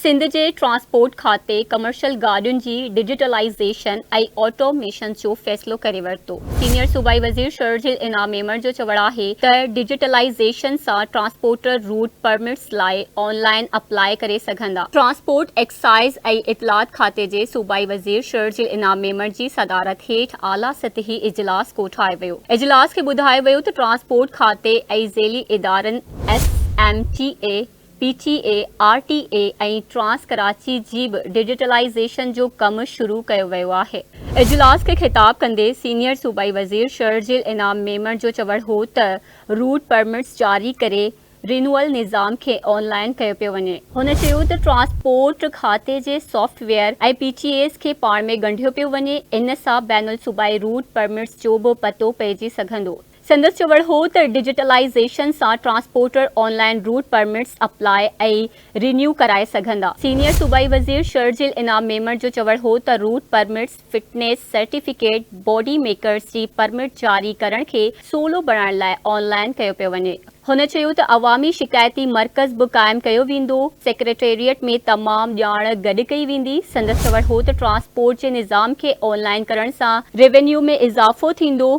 सिंध जे transport खाते commercial गाॾियुनि जी digitalisation ऐं ऑटोमेशन जो फ़ैसिलो करे वरितो। सीनियर सूबाई वज़ीर शरजील इनाम मेमर जो चवणु आहे त डिजिटलाइज़ेशन सां ट्रांसपोर्टर रूट परमिट्स लाइ ऑनलाइन अप्लाई करे सघंदा। ट्रांसपोर्ट एक्साइज़ ऐं इतलात खाते जे सूबाई वज़ीर शरजील इनाम मेमर जी सदारत हेठि आला सतही इजलास कोठायो वियो। इजलास खे ॿुधायो वियो त ट्रांसपोर्ट खाते ऐं ज़ेली इदारनि SMTA PTA, RTA ऐं ट्रांस कराची जी बि डिजिटलाइज़ेशन जो कमु शुरू कयो वियो आहे। इजलास खे ख़िताब कंदे सीनियर सूबाई वज़ीर शरजील इनाम मेमर जो चवणु हो त रूट परमिट्स जारी करे रिन्यूअल निज़ाम खे ऑनलाइन कयो पियो वञे। हुन चयो त ट्रांसपोर्ट खाते जे सॉफ्टवेयर ऐं PTAs खे पाण में ॻंढियो पियो वञे। इन सां बैनुल सूबाई रूट परमिट्स जो बि पतो पइजी सघंदो। संदसि चवणु हो त डिजिटलाइज़ेशन सां transporter online route permits apply ऐं रिन्यू कराए सघंदा। सीनियर सूबाई वज़ीर शरजील इनाम मेमर जो चवणु हो त route permits fitness certificate body makers जी परमिट जारी करण खे सवलो बणाइण लाइ ऑनलाइन कयो पियो वञे। हुन चयो त अवामी शिकायती मर्कज़ बि क़ाइमु कयो वेंदो। सेक्रेटेरिएट में तमामु ॼाण गॾु कई वेंदी। संदसि चवणु हो त ट्रांसपोर्ट जे निज़ाम खे ऑनलाइन करण सां रेवेन्यू में इज़ाफ़ो थींदो।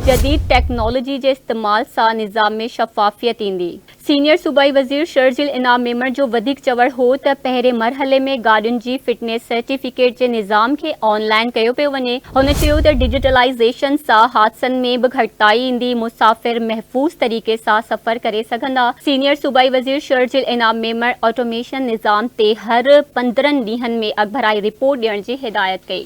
जदीद टेक्नोलॉजी जे इस्तेमाल सां निज़ाम में शफ़ाफ़ियत ईंदी। सीनियर सूबाई वज़ीर शरजील इनाम मेमर जो वधीक चवणु हो त पहिरें मरहले में गाॾियुनि जी फिटनेस सर्टिफिकेट जे निज़ाम खे ऑनलाइन कयो पियो वञे। हुन चयो त डिजिटलाइज़ेशन सां हादसनि में बि घटिताई ईंदी। मुसाफ़िर महफ़ूज़ तरीक़े सां सफ़र करे सघंदा। सीनियर सूबाई वज़ीर शरजील इनाम मेमर ऑटोमेशन निज़ाम ते हर 15 ॾींहनि में अॻभराई रिपोर्ट ॾियण जी हिदायत कई।